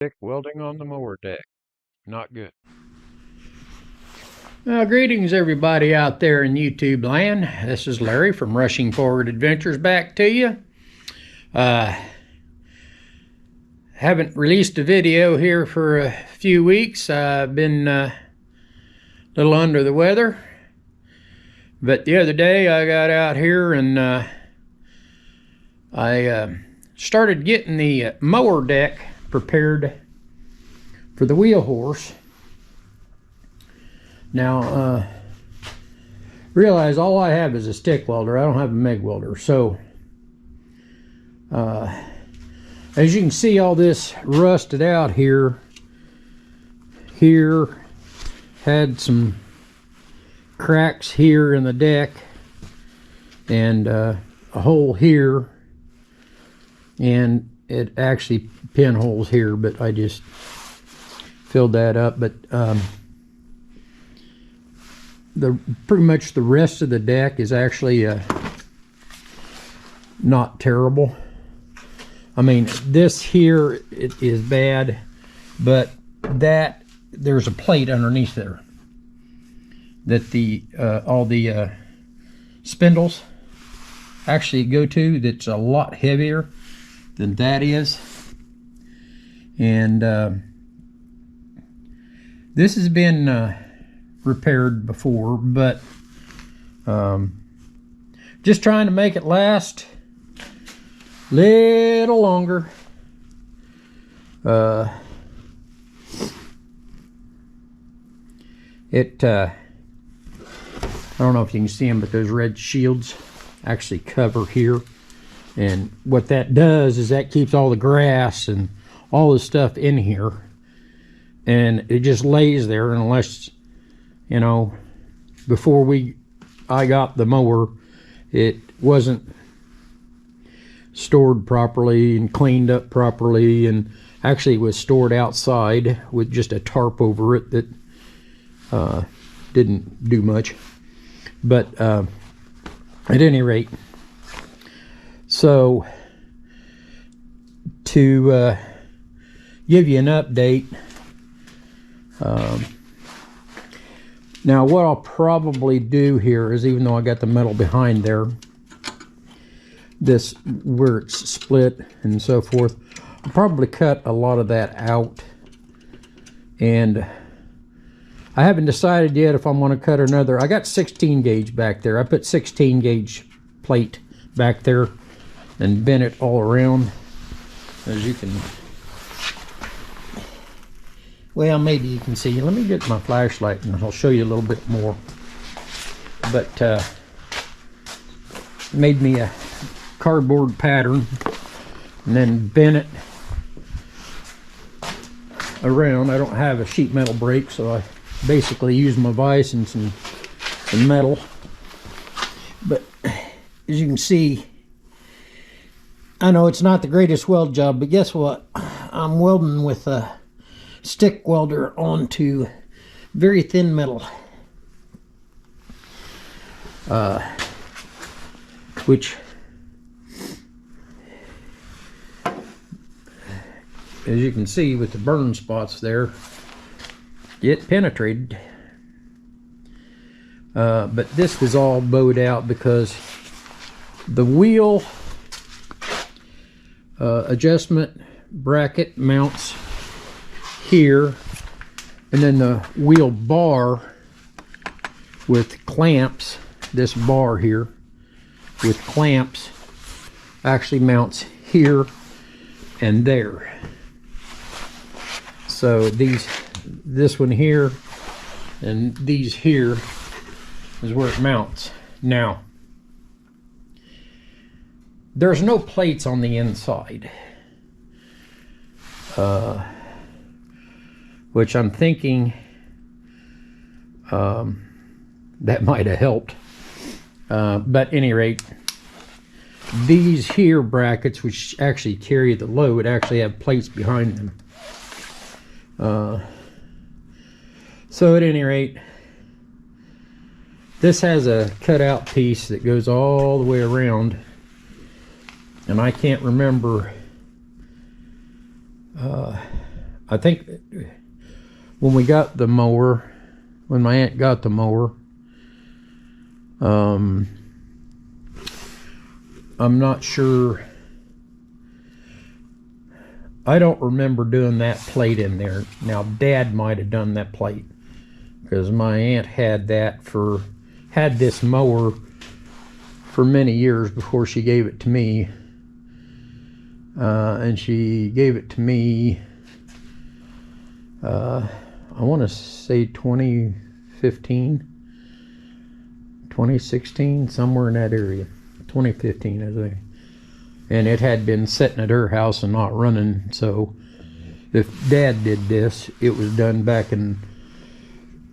Stick welding on the mower deck. Not good. Greetings everybody out there in YouTube land. This is Larry from Rushing Forward Adventures back to you. Haven't released a video here for a few weeks. I've been a little under the weather. But the other day I got out here and I started getting the mower deck prepared for the wheel horse. Now, realize all I have is a stick welder. I don't have a MIG welder. So, as you can see, all this rusted out here. Here, had some cracks here in the deck, and a hole here, and it actually pinholes here, but I just filled that up. But pretty much the rest of the deck is actually not terrible. I mean, this here it is bad, but that there's a plate underneath there that the all the spindles actually go to, that's a lot heavier than that is. And this has been repaired before, but just trying to make it last a little longer. I don't know if you can see them, but those red shields actually cover here, and what that does is that keeps all the grass and all the stuff in here, and it just lays there unless, you know, before I got the mower, it wasn't stored properly and cleaned up properly, and actually it was stored outside with just a tarp over it that didn't do much. But at any rate, so to give you an update, now what I'll probably do here is, even though I got the metal behind there, this where it's split and so forth, I'll probably cut a lot of that out. And I haven't decided yet if I'm going to cut another. I got 16 gauge back there. I put 16 gauge plate back there and bent it all around, as you can, well, maybe you can see. Let me get my flashlight and I'll show you a little bit more. But made me a cardboard pattern and then bent it around. I don't have a sheet metal brake, so I basically use my vise and some metal. But as you can see, I know it's not the greatest weld job, but guess what? I'm welding with a stick welder onto very thin metal, which, as you can see with the burn spots there, it penetrated. But this was all bowed out because the wheel adjustment bracket mounts here, and then the wheel bar with clamps, this bar here with clamps, actually mounts here and there. So this one here and these here is where it mounts. Now, there's no plates on the inside, which I'm thinking that might have helped. But at any rate, these here brackets, which actually carry the load, actually have plates behind them. So at any rate, this has a cutout piece that goes all the way around, and I can't remember I think when we got the mower, when my aunt got the mower, I'm not sure. I don't remember doing that plate in there. Now, Dad might have done that plate because my aunt had this mower for many years before she gave it to me. And she gave it to me, I want to say 2015, 2016, somewhere in that area. 2015, I think. And it had been sitting at her house and not running. So if Dad did this, it was done back in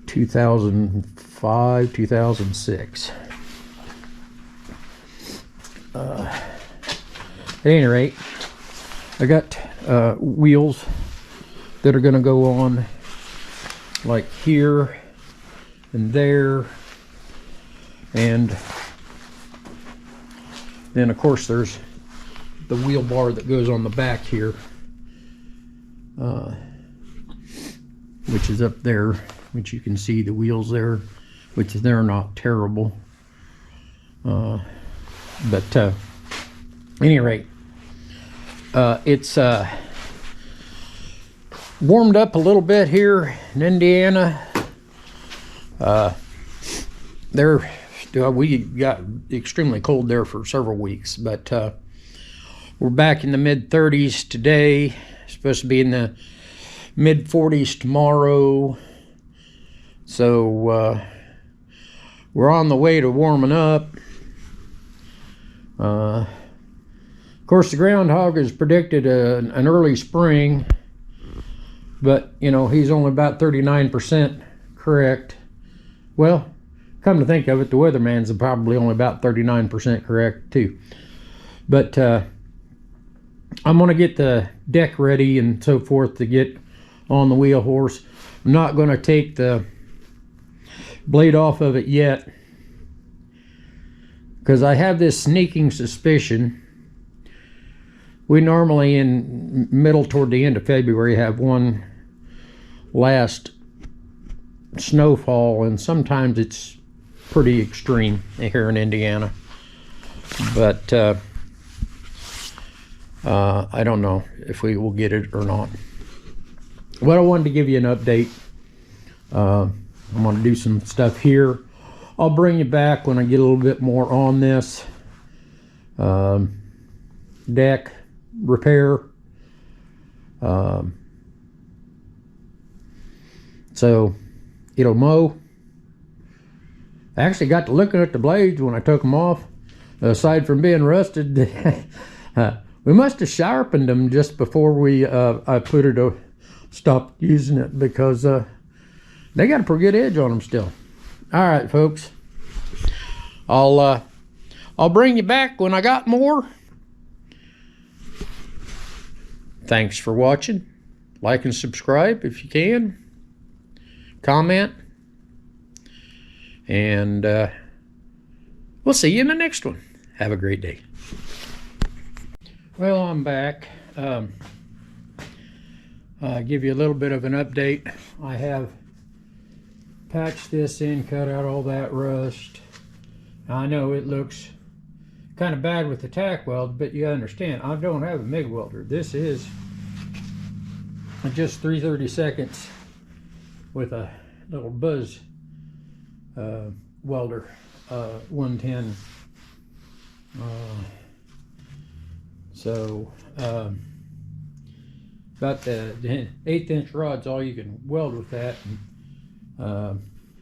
2005, 2006. At any rate, I got wheels that are going to go on like here and there, and then of course there's the wheel bar that goes on the back here, which is up there, which you can see the wheels there, which they're not terrible, but at any rate, it's warmed up a little bit here in Indiana. We got extremely cold there for several weeks, but we're back in the mid-30s today. Supposed to be in the mid-40s tomorrow. So we're on the way to warming up. Of course, the groundhog has predicted an early spring, but you know, he's only about 39% correct. Well, come to think of it, the weatherman's probably only about 39% correct too. But I'm going to get the deck ready and so forth to get on the wheel horse. I'm not going to take the blade off of it yet because I have this sneaking suspicion. We normally in middle toward the end of February have one last snowfall, and sometimes it's pretty extreme here in Indiana. But I don't know if we will get it or not. Well, I wanted to give you an update. I'm going to do some stuff here. I'll bring you back when I get a little bit more on this deck repair. So it'll mow. I actually got to looking at the blades when I took them off. Aside from being rusted, we must have sharpened them just before I put it stopped using it, because they got a pretty good edge on them still. All right, folks. I'll bring you back when I got more. Thanks for watching. Like and subscribe if you can. Comment. And we'll see you in the next one. Have a great day. Well, I'm back. Give you a little bit of an update. I have patched this in, cut out all that rust. I know it looks kind of bad with the tack weld, but you understand, I don't have a MIG welder. This is just 3/32 with a little buzz welder, 110. So about the 1/8 inch rod's all you can weld with that. And,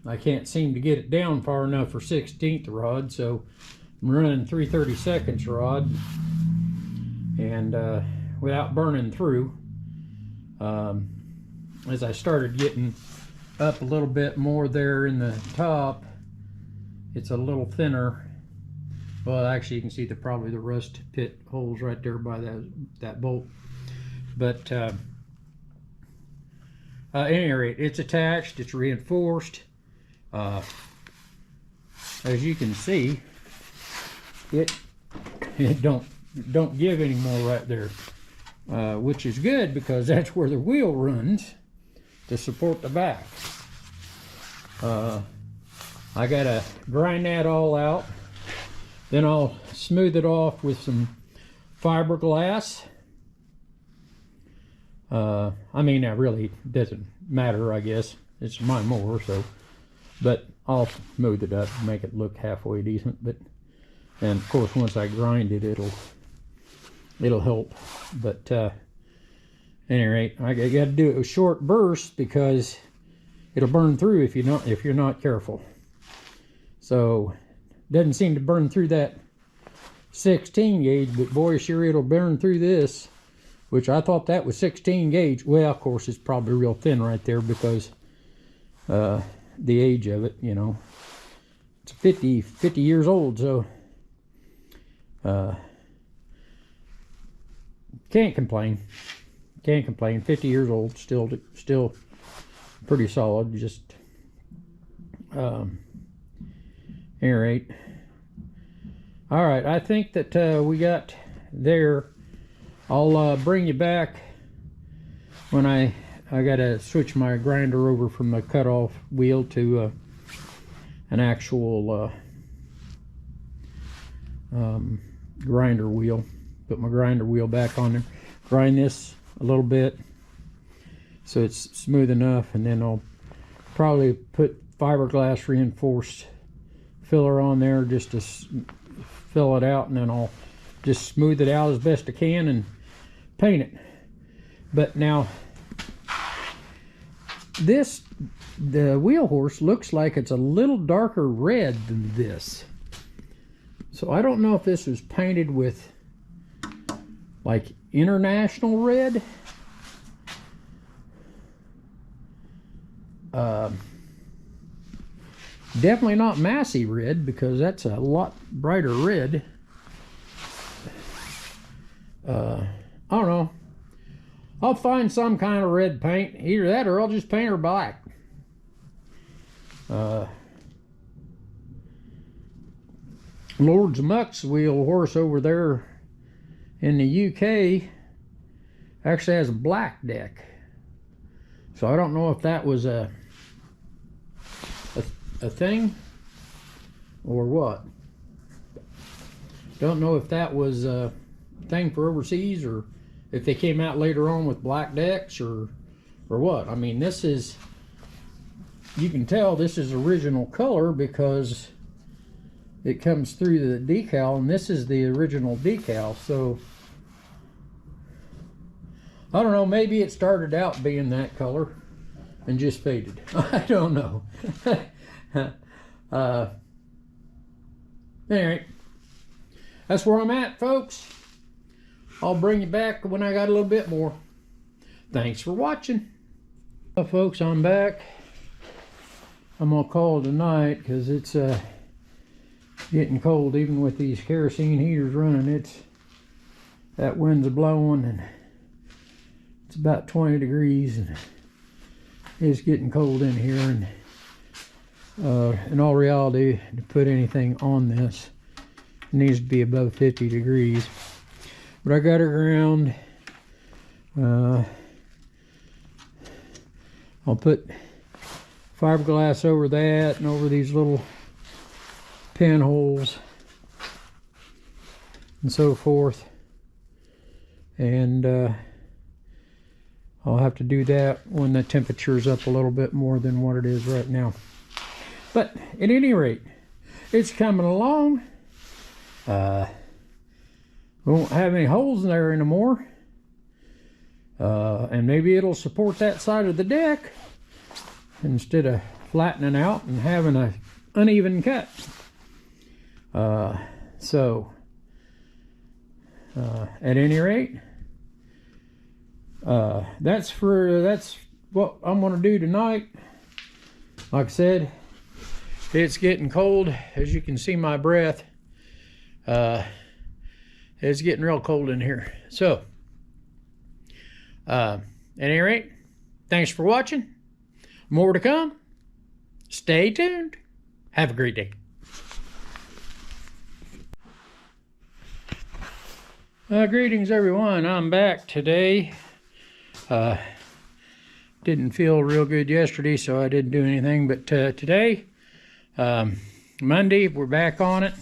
I can't seem to get it down far enough for 1/16 rod, so I'm running 3/32 rod, and without burning through. As I started getting up a little bit more there in the top, it's a little thinner. Well, actually you can see probably the rust pit holes right there by that bolt. But at any rate, it's attached, it's reinforced. As you can see, it don't give anymore right there. which is good because that's where the wheel runs to support the back. I gotta grind that all out. Then I'll smooth it off with some fiberglass. I mean, that really doesn't matter, I guess. It's my mower, so. But I'll smooth it up and make it look halfway decent. But, and of course, once I grind it, it'll help. But at any rate, I got to do it with short bursts because it'll burn through if you're not careful. So, doesn't seem to burn through that 16 gauge, but boy, sure it'll burn through this, which I thought that was 16 gauge. Well, of course, it's probably real thin right there because the age of it, you know. It's 50 years old, so can't complain. Can't complain. 50 years old, still pretty solid. Just any rate. All right, I think that we got there. I'll bring you back when I gotta switch my grinder over from the cutoff wheel to an actual grinder wheel. Put my grinder wheel back on there. Grind this a little bit so it's smooth enough, and then I'll probably put fiberglass reinforced filler on there just to fill it out, and then I'll just smooth it out as best I can and paint it. But now the wheel horse looks like it's a little darker red than this, so I don't know if this was painted with like international red. Definitely not Massey red, because that's a lot brighter red. I don't know. I'll find some kind of red paint. Either that or I'll just paint her black. Lord's Muck's wheel horse over there in the UK actually has a black deck. So I don't know if that was a thing or what. Don't know if that was a thing for overseas, or if they came out later on with black decks, or what. I mean, this is, you can tell this is original color because it comes through the decal, and this is the original decal. So I don't know, maybe it started out being that color and just faded. I don't know. Anyway, that's where I'm at, folks. I'll bring you back when I got a little bit more. Thanks for watching. Well, folks, I'm back. I'm gonna call it a night because it's getting cold. Even with these kerosene heaters running, that wind's blowing, and it's about 20 degrees, and it's getting cold in here. And in all reality, to put anything on this, it needs to be above 50 degrees. But I got it around. I'll put fiberglass over that and over these little pinholes and so forth. And I'll have to do that when the temperature's up a little bit more than what it is right now. But at any rate, it's coming along. We won't have any holes in there anymore. And maybe it'll support that side of the deck instead of flattening out and having an uneven cut. At any rate, that's what I'm going to do tonight. Like I said, it's getting cold. As you can see my breath, it's getting real cold in here. So at any rate, thanks for watching. More to come. Stay tuned. Have a great day. Greetings everyone, I'm back today. Didn't feel real good yesterday, so I didn't do anything, but today, Monday, we're back on it.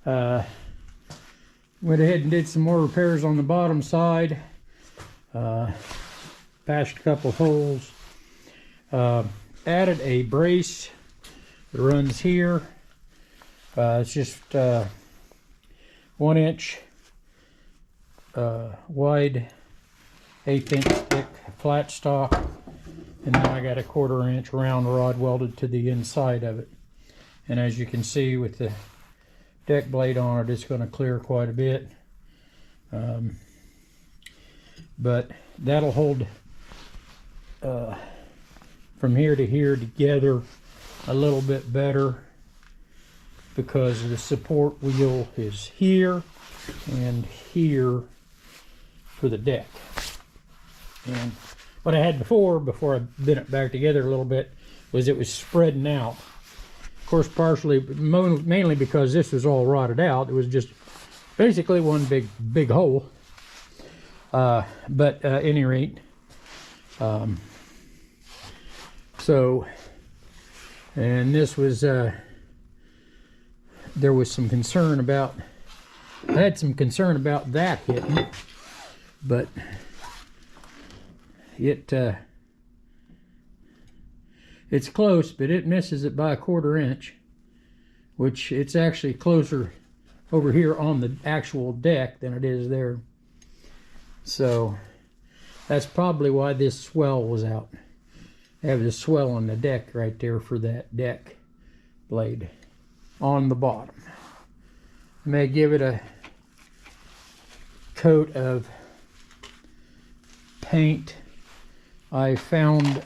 Went ahead and did some more repairs on the bottom side. Patched a couple holes. Added a brace that runs here. It's just 1 inch wide, 1/8 inch thick flat stock, and then I got a 1/4 inch round rod welded to the inside of it. And as you can see with the deck blade on it, it's going to clear quite a bit, but that'll hold from here to here together a little bit better, because the support wheel is here and here for the deck. And what I had before I bent it back together a little bit, was it was spreading out. Of course, partially, mainly because this was all rotted out. It was just basically one big hole. But at any rate, so, and this was, there was some concern about, I had some concern about that hitting, but it's close, but it misses it by a 1/4 inch, which it's actually closer over here on the actual deck than it is there. So that's probably why this swell was out. I have this swell on the deck right there for that deck blade on the bottom. I may give it a coat of paint. I found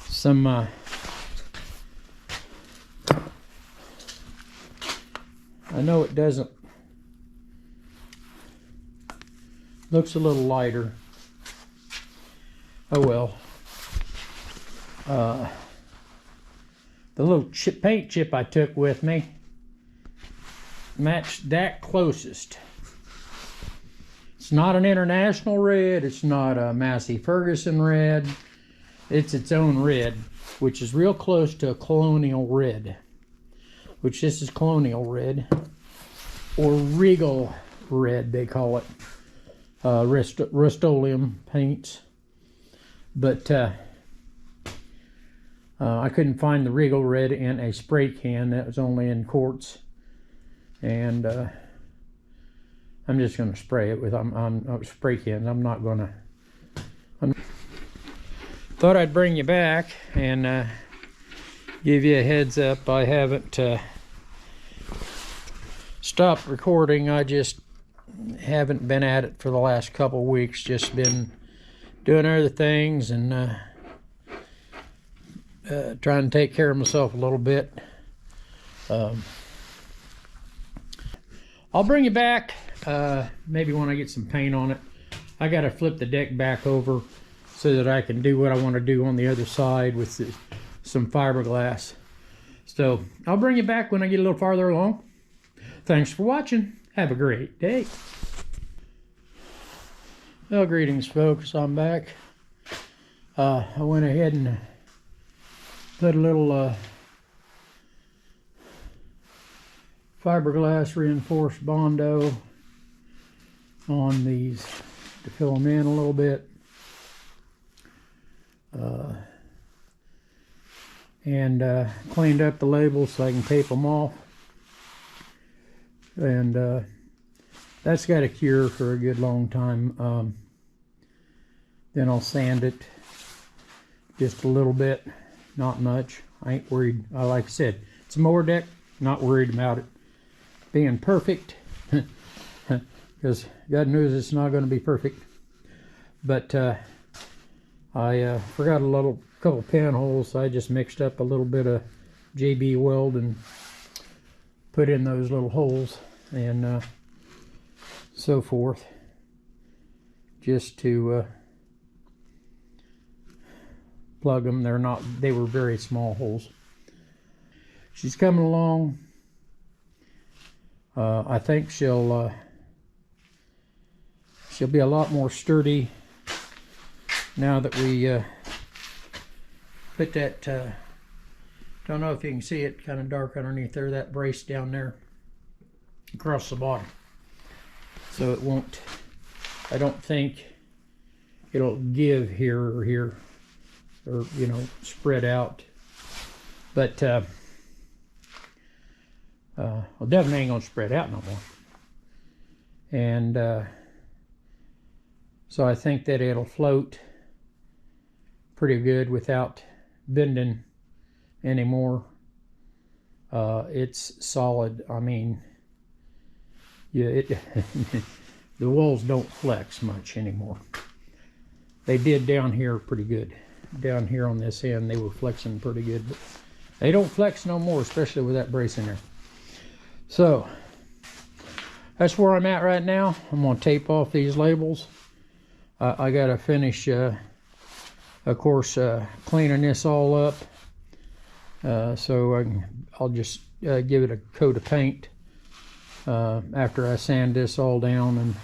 some I know it doesn't, looks a little lighter. Oh well. The little paint chip I took with me matched that closest. It's not an international red, it's not a Massey Ferguson red, it's its own red, which is real close to a colonial red, which this is colonial red, or regal red they call it, Rust-Oleum paints. But I couldn't find the regal red in a spray can, that was only in quarts, and I'm just going to spray it with on spray cans. I'm not going to. Thought I'd bring you back and give you a heads up. I haven't stopped recording. I just haven't been at it for the last couple weeks. Just been doing other things and trying to take care of myself a little bit. I'll bring you back maybe when I get some paint on it. I got to flip the deck back over so that I can do what I want to do on the other side with some fiberglass. So I'll bring you back when I get a little farther along. Thanks for watching. Have a great day. Well, greetings folks, I'm back. I went ahead and put a little fiberglass reinforced Bondo on these to fill them in a little bit, and cleaned up the labels so I can tape them off, and that's got to cure for a good long time. Then I'll sand it just a little bit, not much. I ain't worried. Like I said, it's a mower deck, not worried about it being perfect, because God knows it's not going to be perfect. But I forgot a couple pinholes, so I just mixed up a little bit of JB weld and put in those little holes and so forth, just to plug them. They were very small holes. She's coming along. I think she'll be a lot more sturdy now that we put that, don't know if you can see it, kind of dark underneath there, that brace down there across the bottom. So it won't, I don't think it'll give here or here, or, you know, spread out. But well, definitely ain't gonna spread out no more. And so I think that it'll float pretty good without bending anymore. It's solid. I mean, yeah, it the walls don't flex much anymore. They did down here pretty good. Down here on this end, they were flexing pretty good, but they don't flex no more, especially with that brace in there. So that's where I'm at right now. I'm gonna tape off these labels. I gotta finish, of course, cleaning this all up. So I'll just give it a coat of paint after I sand this all down, and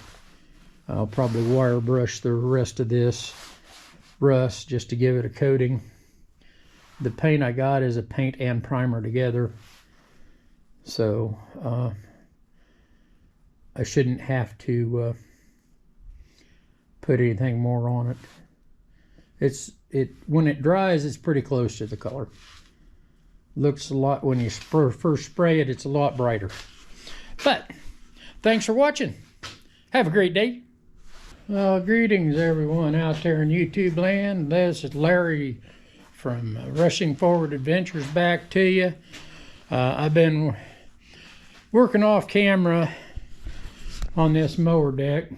I'll probably wire brush the rest of this rust just to give it a coating. The paint I got is a paint and primer together, so I shouldn't have to put anything more on it. When it dries, it's pretty close to the color. Looks a lot, when you first spray it, it's a lot brighter. But thanks for watching. Have a great day. Well, greetings everyone out there in YouTube land. This is Larry from Rushing Forward Adventures back to you. I've been working off camera on this mower deck.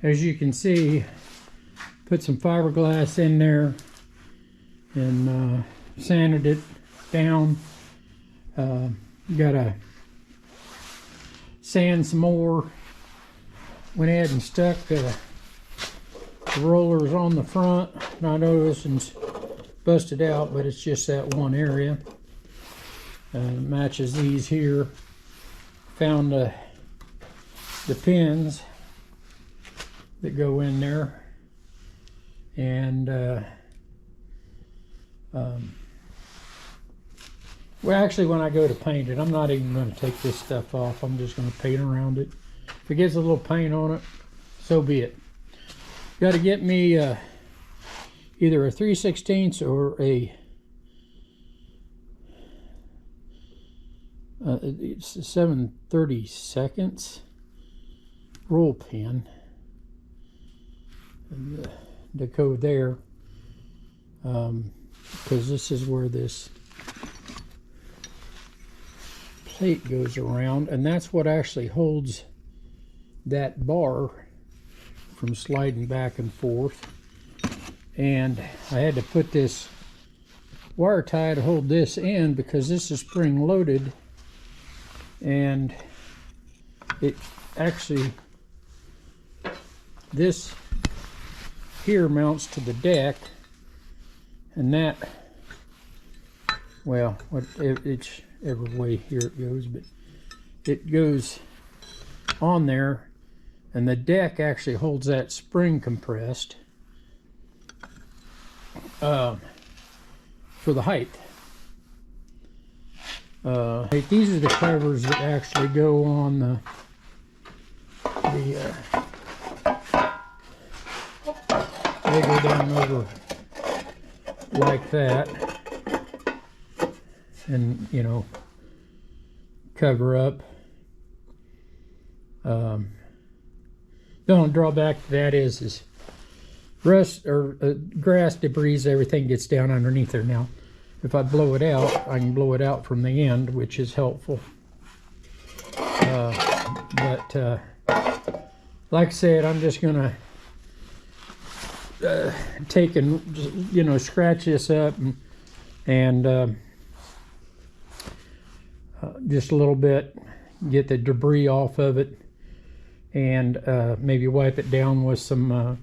As you can see, put some fiberglass in there and sanded it down. Gotta sand some more. Went ahead and stuck the rollers on the front. I know this one's busted out, but it's just that one area. Matches these here. Found the pins that go in there, and well, actually, when I go to paint it, I'm not even going to take this stuff off. I'm just going to paint around it. If it gets a little paint on it, so be it. Got to get me either a 3/16 or a it's a 7/32 roll pin to go there, because this is where this plate goes around, and that's what actually holds that bar from sliding back and forth. And I had to put this wire tie to hold this in because this is spring loaded, and it actually, this here mounts to the deck, and that, well, it's every way here it goes, but it goes on there, and the deck actually holds that spring compressed for the height. These are the covers that actually go on the they go down over like that, and, you know, cover up. The only drawback to that is rust or grass debris, everything gets down underneath there. Now, if I blow it out, I can blow it out from the end, which is helpful. But like I said, I'm just gonna take and, you know, scratch this up and just a little bit, get the debris off of it, and maybe wipe it down with some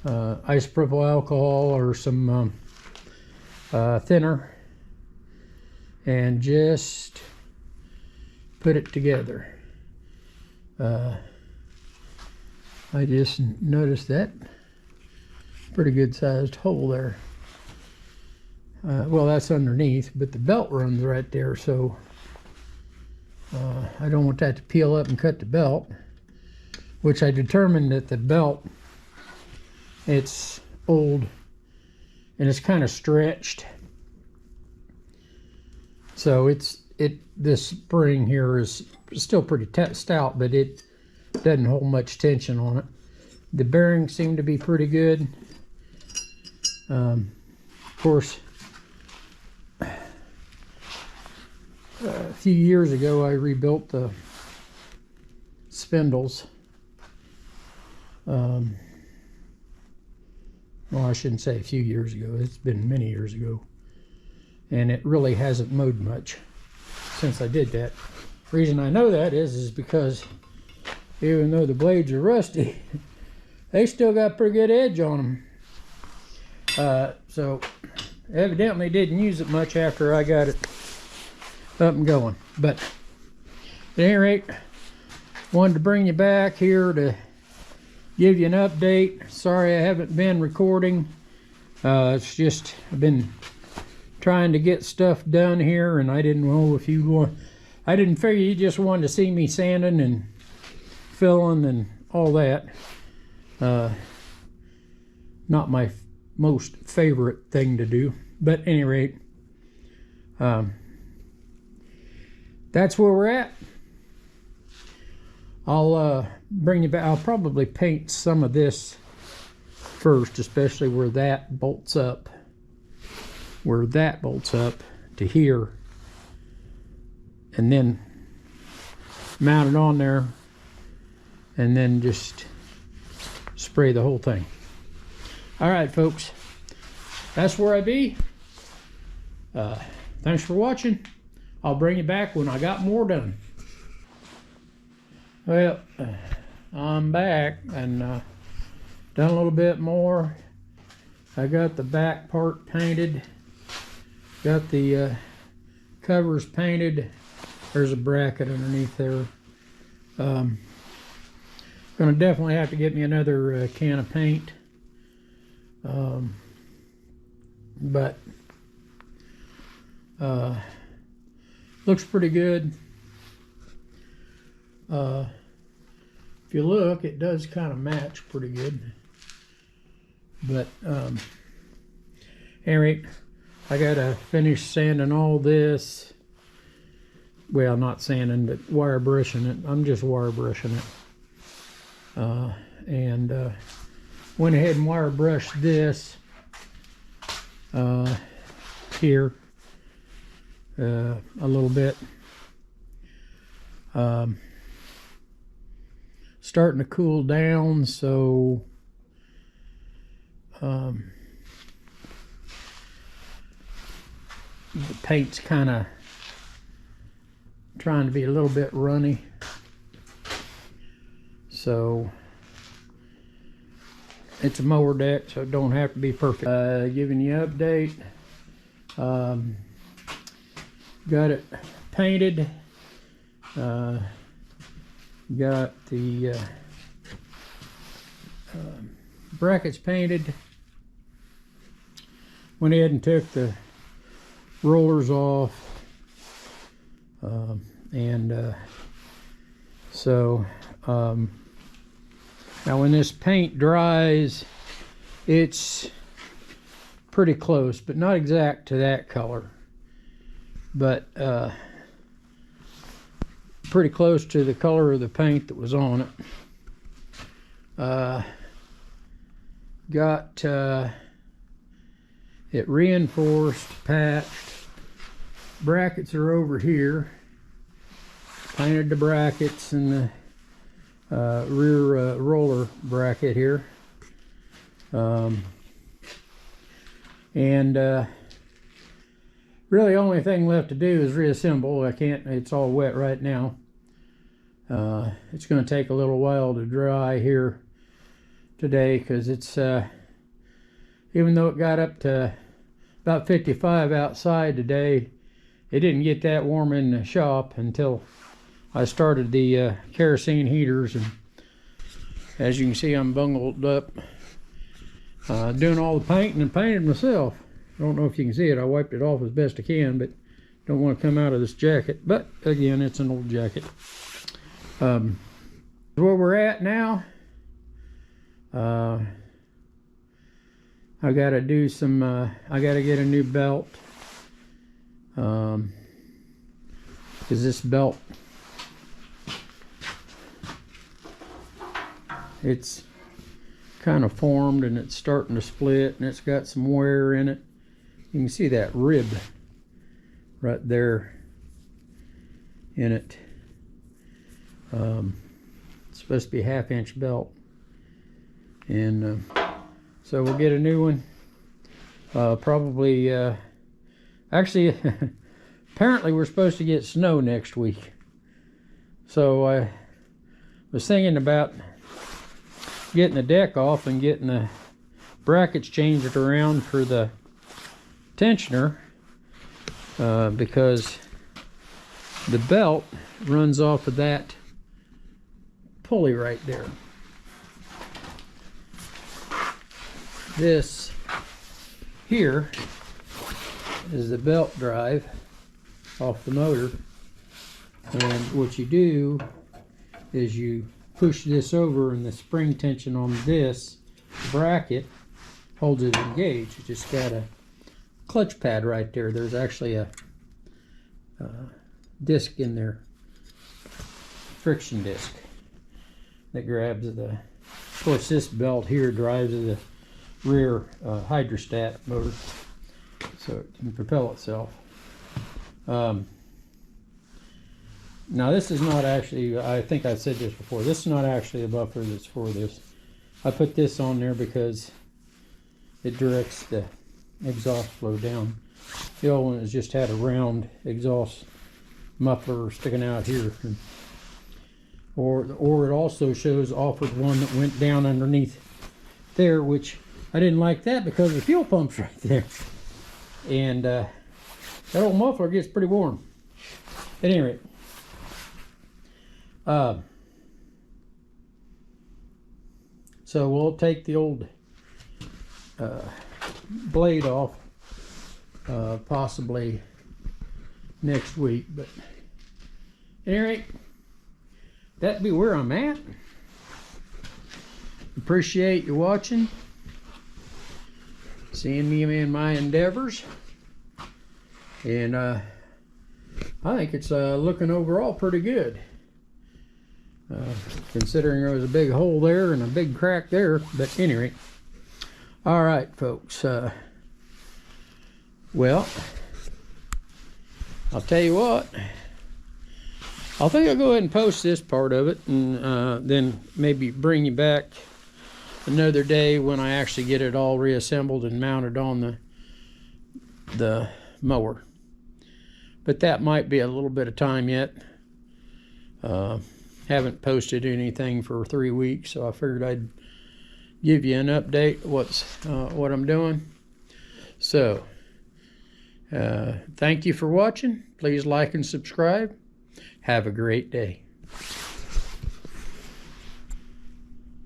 isopropyl alcohol or some thinner, and just put it together. I just noticed that pretty good sized hole there. Well, that's underneath, but the belt runs right there, so I don't want that to peel up and cut the belt, which I determined that the belt, it's old and it's kind of stretched. So this spring here is still pretty stout, but it doesn't hold much tension on it. The bearings seem to be pretty good. Of course, a few years ago I rebuilt the spindles. Well, I shouldn't say a few years ago, it's been many years ago, and it really hasn't mowed much since I did that. The reason I know that is because even though the blades are rusty, they still got pretty good edge on them. So evidently didn't use it much after I got it up and going. But at any rate, wanted to bring you back here to give you an update. Sorry I haven't been recording. It's just I've been trying to get stuff done here, and I didn't know if you want. I didn't figure you just wanted to see me sanding and filling and all that. Not my most favorite thing to do, but at any rate, that's where we're at. I'll bring you back. I'll probably paint some of this first, especially where that bolts up. Where that bolts up to here, and then mount it on there, and then just spray the whole thing. All right, folks, that's where I be. Thanks for watching. I'll bring you back when I got more done. Well, I'm back and done a little bit more. I got the back part painted, got the covers painted. There's a bracket underneath there. Gonna definitely have to get me another can of paint. But looks pretty good. If you look, it does kind of match pretty good. But anyway, I gotta finish sanding all this. Well, not sanding, but wire brushing it. I'm just wire brushing it. And went ahead and wire brushed this here a little bit. Starting to cool down, so the paint's kind of trying to be a little bit runny, so it's a mower deck, so it don't have to be perfect. Giving you an update. Got it painted. Got the brackets painted. Went ahead and took the rollers off. Now when this paint dries, it's pretty close, but not exact to that color, but pretty close to the color of the paint that was on it. Got it reinforced, patched. Brackets are over here. Painted the brackets and the rear roller bracket here. Really only thing left to do is reassemble. I can't, it's all wet right now. It's going to take a little while to dry here today, because it's even though it got up to about 55 outside today, it didn't get that warm in the shop until I started the kerosene heaters, and as you can see, I'm bungled up doing all the painting and painted myself. I don't know if you can see it. I wiped it off as best I can, but don't want to come out of this jacket. But again, it's an old jacket. Where we're at now, I gotta do some, I gotta get a new belt. Because this belt, it's kind of formed and it's starting to split, and it's got some wear in it. You can see that rib right there in it. It's supposed to be a 1/2 inch belt, and so we'll get a new one. Probably actually apparently we're supposed to get snow next week, so I was thinking about getting the deck off and getting the brackets changed around for the tensioner, because the belt runs off of that pulley right there. This here is the belt drive off the motor, and what you do is you push this over, and the spring tension on this bracket holds it engaged. You just got a clutch pad right there. There's actually a disc in there, friction disc, that grabs the, of course this belt here drives the rear hydrostat motor, so it can propel itself. Now this is not actually, I think I said this before, this is not actually a buffer that's for this. I put this on there because it directs the exhaust flow down. The old one has just had a round exhaust muffler sticking out here, or it also shows offered one that went down underneath there, which I didn't like that because the fuel pump's right there, and that old muffler gets pretty warm. At any rate, so we'll take the old blade off possibly next week, but at any rate, that'd be where I'm at. Appreciate you watching, seeing me in my endeavors, and I think it's looking overall pretty good, considering there was a big hole there and a big crack there. But at any rate, all right folks, well, I'll tell you what, I think I'll go ahead and post this part of it, and then maybe bring you back another day when I actually get it all reassembled and mounted on the mower. But that might be a little bit of time yet. Haven't posted anything for 3 weeks, so I figured I'd give you an update what I'm doing. So thank you for watching. Please like and subscribe. Have a great day.